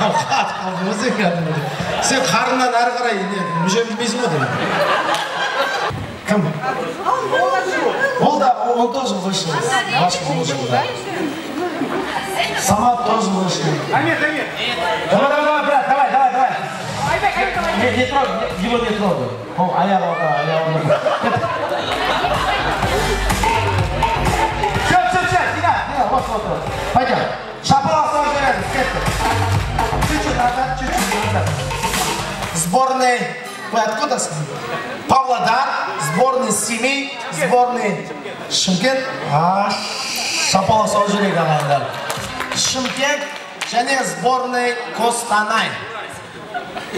Өзің кәдімгі. Сен қарыннан әрі қарай мүше білмейсің ғой деймін. Кім? Ол да, он тоже вышел. Да? Сама тоже вышел. Амир. Давай, брат, давай. Не трогай, его не трогай. А я Все, Дина, вот. Пойдем. Шапала сразу рядом, чуть-чуть назад. Сборный, вы откуда? Павлодар, сборный Семей, сборный Шымкент. Шапала сразу рядом. Шымкент, және сборный Костанай.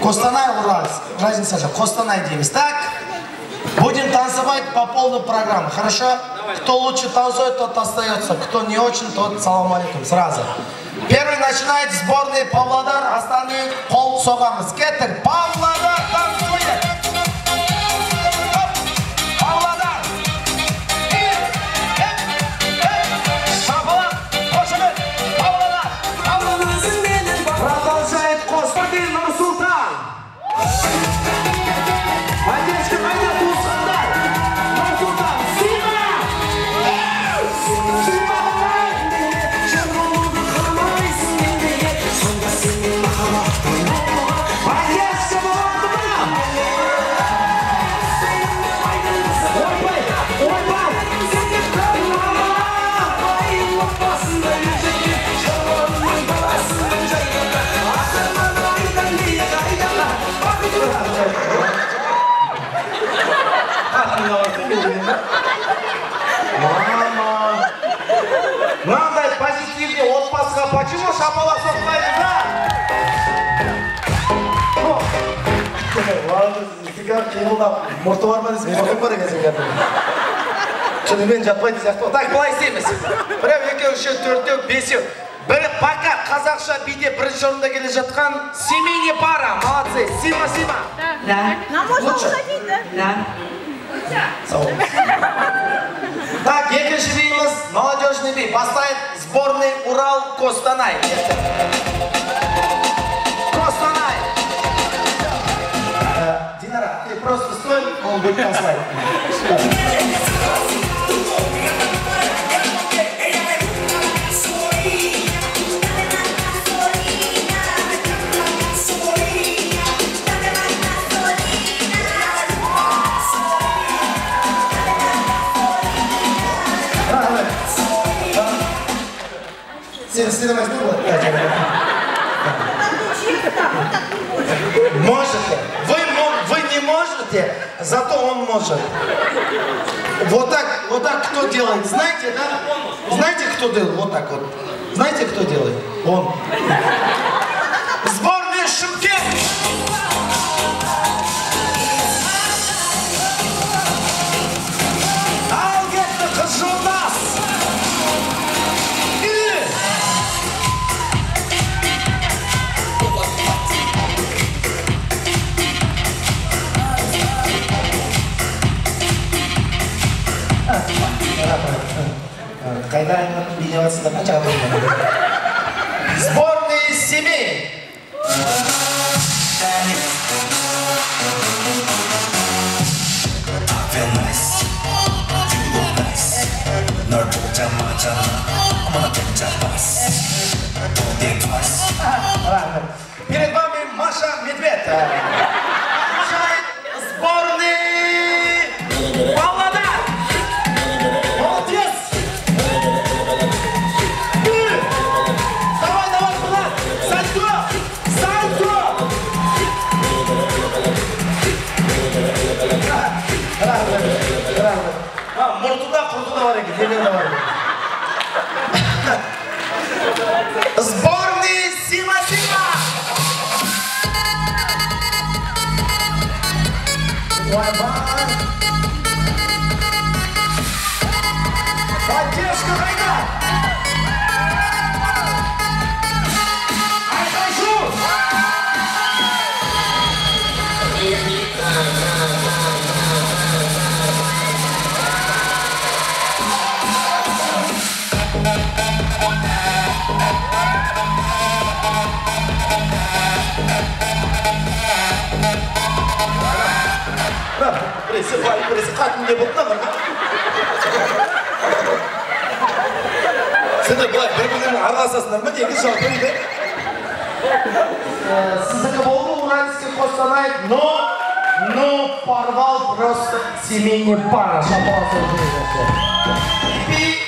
Костанай, Уральск. Разница же, Костанай дейміз. Так, будем танцевать по полной программе, хорошо? Кто лучше танцует, тот остается. Кто не очень, тот салам алейкум. Сразу. Первый начинает сборный Павлодар, остальные пол согамыз. Кетер, Павлодар танцует. Павлодар. Шапала, Кошелек, Павлодар. Продолжает Костанай, Нур-Султан. Одежка, пойдет, Нур-Султан. Нур-Султан, Сима. Мынандай позитивный отбасыға почему шапала соқпайды, да? Сізге қиылдап, мұрты бар ма десің, мұртың бар екен сен кәдімгі. Шынымен жатпайды сияқты. Так, былай істейміз. Біреу, екеу, үшеу, төртеу, бесеу. Бір пока қазақша биде бірінші орында келе жатқан семейный пара. Молодцы. Сима. Да. Нам можно уходить, да? Да. Так, екінші бейіміз молодежный бей. Поставит сборный Урал-Костанай. Костанай. Динара, ты просто стой, он будет танцевать. Сильно возьми, вот. Можете. Вы не можете, зато он может. Вот так кто делает? Знаете, да? Знаете, кто делает? Вот так вот. Знаете, кто делает? Он. Сборная Шымкент. Алгетто Хажунас. Когда бедеваться до начала. Сборные семей. Перед вами Маша Медведь. Сборный Павлодар. Молодец. Давай, Влад. Сальто. Мұртуда бар екен, денең бар екен. Сборный Сима. Поддержка война! Айхайшу! Birisi katın diye buldu ama. Sen de birbirinin arkasından mı diye bir şarkı idi. Sizdeki oldu Уральский Костанай, но порвал просто семейный пара. И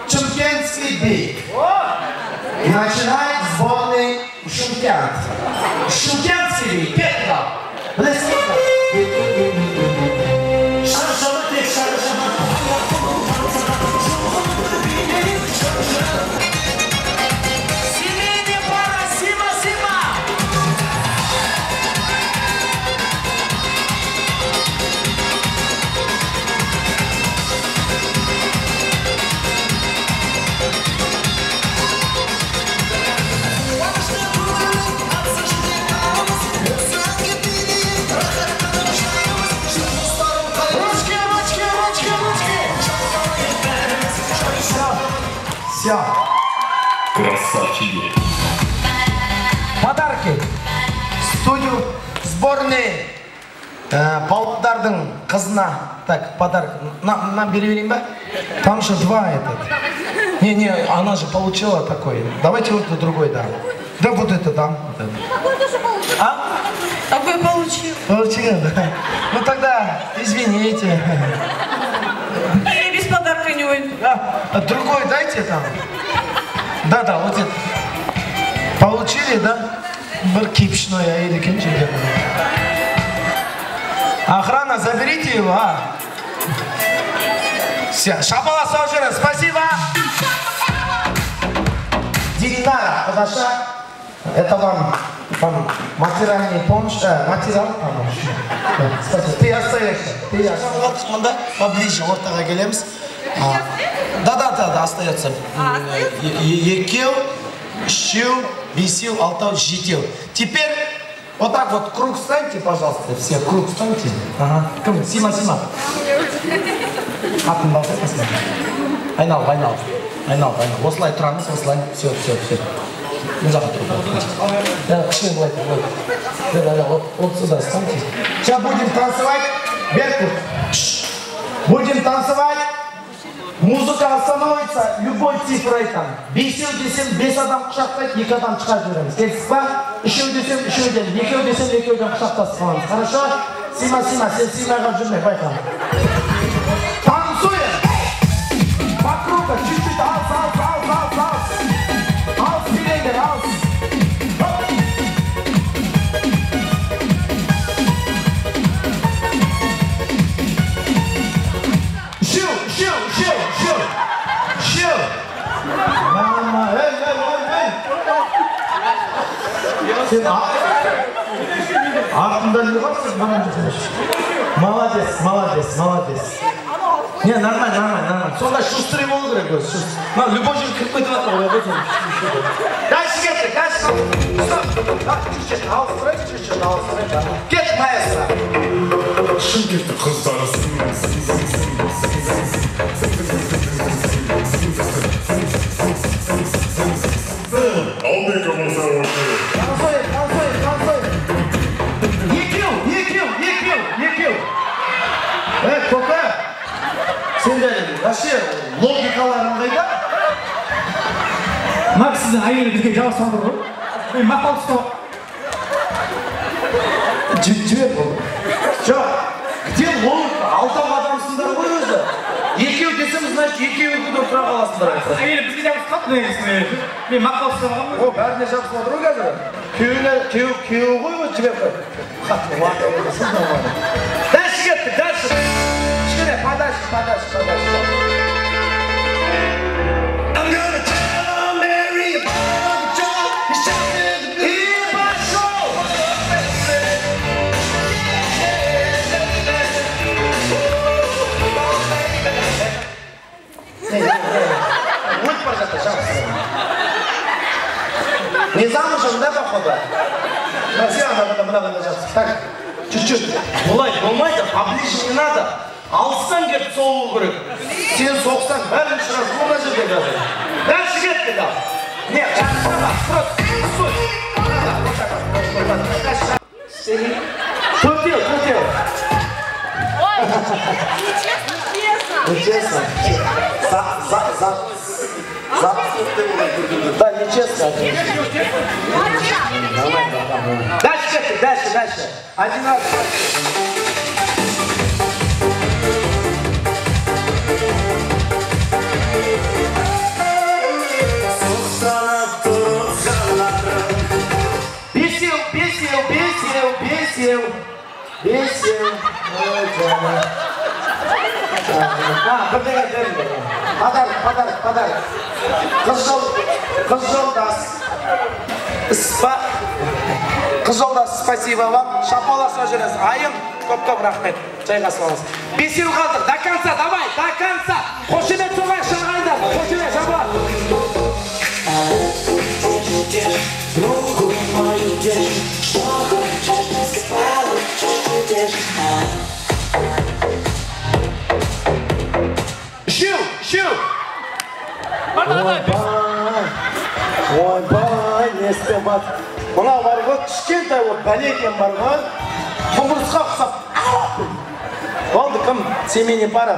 чемпионский бей. И начинает сборный Шымкент. Шымкентский бей, Петра. Блестно. Все. Красавчики. Подарки. Студию сборной Павлодардың қызына. Так, подарок. Нам переверим, да? Там же два этот. Не, она же получила такой. Давайте вот другой дам. Да вот это дам. Какой ты же получил? А? Какой получил? Получила, да. Ну тогда извините. Я без подарка не уйду. А другой дайте там. Да, вот это. Получили, да? Бір кипшной аиды кенче. Охрана, заберите его, а? Все, шапала Сожира, спасибо. Динара подошла. Это вам материальный помощь, материал помощь. Спасибо. Ты остаешься. Поближе, ортаға келеміз. Да, остается. Екеу, үшеу, бесеу, алтау, жетеу. Теперь вот так вот круг станьте, пожалуйста. Все, круг станьте. Ага. Кім? Сима. Атын балтай посмотри. Айнал. Осылай тұрамыз, осылай. Все. Не жаққа тұрып. Да, кішкене былай. Да, вот сюда станьте. Сейчас будем танцевать. Беркут. Будем танцевать. Музыка остановится любой цифрой там. Бесеу десем, 5 адам құшақтайды, 2 адам шығарып жібереміз. Келдік па? Үшеу десем, үшеуден, екеу десем, екеуден құшақтасып қаламыз. Хорошо? Сима, сен симаға жүрме, байқа. Танцуем! По кругу, чуть-чуть, алс. Алс, билендер, алс. Mama, hey. Sen артында не varsın bana Молодец. Не, нормально. Сонда шустрый болу керек өзі. Любой жерге кіріп кетіп жатыр ғой. Дальше кеттік, Стоп. Алыстырайық. Кет, маэстро. Шымкенттің қыздары Алдыға болса осы. Танцуем. Екеу. Көке. Сенде вообще логикаларың қайда? Мак сіздің әйелі бізге жауап салдыр ғой. Мен мақал ұстау. Жібер бұл. Жоқ. Где логика? Алтау адамсыңдар ғой өзі. Екеу десем, значит, екеуі күдір тұра қаласыңдар. Әйелі бізге жауап салды негізі. Мен мақал ұстауғам ғой. Бәріне жауап салдыр ғой қазір. Күйеуі ғой ғой жібер қой. Қатты уақыт өтесіз нормально. Дальше кеттік. Кішкене, подальше. I'm gonna tell Mary about John. He shouted the и пошел. Будь, пожалуйста, не замужем, да, походу? Все, надо нажаться. Так, чуть-чуть. Болмайды, поближе не надо. Алыстан келіп соғу керек. Сен соқсаң бәрін шығарып, бұл жерде қазір. Дальше кетті да. Нет, жаңа просто суть. Төртеу. Ой, нечестно. Нечестно. Да, нечестно. Дальше. Один раз. Бесил. Ой, canım. Бірдеңе беріңдер. Подарок. Қыз жолдас, спасибо вам. Шапаласа жүріңіз. Айым, көп рахмет. Жайғасып алыңыз. Бесеу қалдық. До конца, давай, до конца. Қошемет соғай шағайындар. Қошемет шапалас. Шил! Ойбай, не істен бат. Мына бар ғой, кішкентай ол бәлекен бар ғой. Құмырсқа ұқсап. Болды кім? Семейный пара.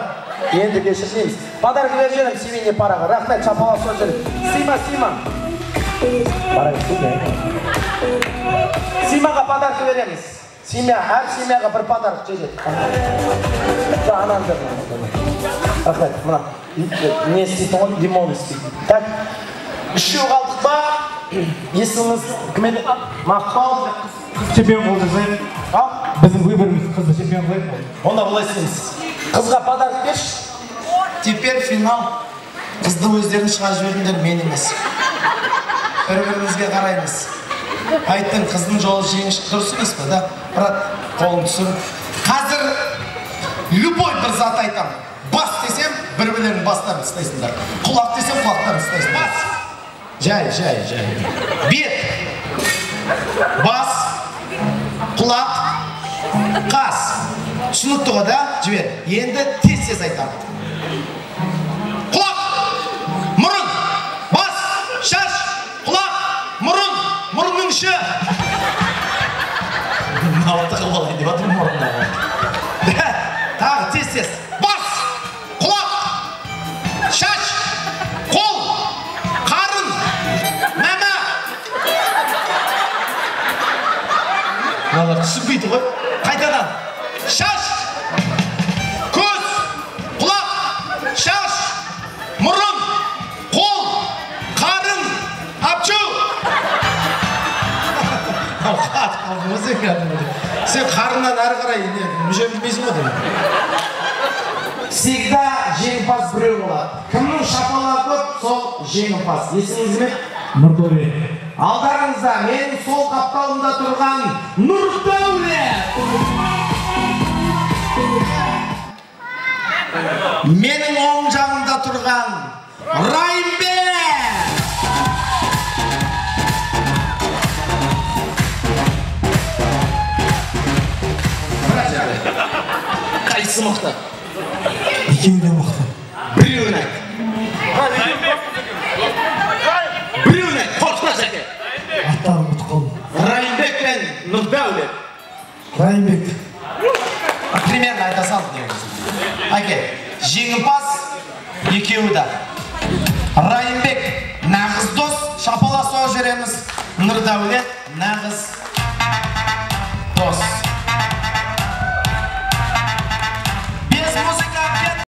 Енді кешірсейміз. Подарок беріп семейный параға. Рахмет, шапаласа жүріп. Сима. Симаға подарок береміз. Әр семьяға бір подарок жетеді. Ананды. Рахмет, мұна. Не істейтін ғой? Лимон істейтін. Так, үшеу қалдық ба? Есіңіз кім еді? Мақпал. Чемпион болды зайым. Біздің выборымыз қызды чемпион қылайық. Онда былай істейміз. Қызға подарок берші. Теперь финал. Қызды өздерін шығарып жібердіңдер, мен емес. Бір-бірімізге қараймыз. Айттың, қыздың жолы жеңіш дұрыс емес пе, да? Брат, қолын түсір. Қазір любой бір зат айтам. Бас десем, бір-бірлерін бастарын істейсіңдер. Құлақ десем, құлақтарын істейсің. Бас. Жай. Бет. Бас. Құлақ. Қас. Түсінікті ғой, да? Жібер. Енді тез айтам. Құлақ. Мұрын. Бас. Шаш. Құлақ. Мұрын. Мұрынның іші. Наутығы болай деп атыр мұрынна. Тағы тез. Бас. Құлақ. Шаш. Қол. Қарын. Мәмә. Мыналар түсінбейді ғой. Қайтадан. Шаш. Көз. Құлақ. Шаш. Мұрын. Қол. Қарын. Апчу. Сен қарыннан әрі қарай мүше білмейсің ғой деп. Всегда жеңімпаз біреу болады. Кімнің шапалағы көп, сол жеңімпаз. Есіңіз ме? Нұрдәулет. Алдарыңызда менің сол қапталымда тұрған Нұрдәулет. Менің оң жағымда тұрған Райымбек. Қайсы мықты? Екеуі де мықты. Біреуін айт. Қорқытпа жәке. Аттарын ұмытып қалдым. Райымбек пен Нұрдәулет. Райымбек. Примерно айта салды дегеніз. Әке, жеңімпаз екеуі да. Райымбек нағыз дос, шапаласуға жүреміз. Нұрдәулет нағыз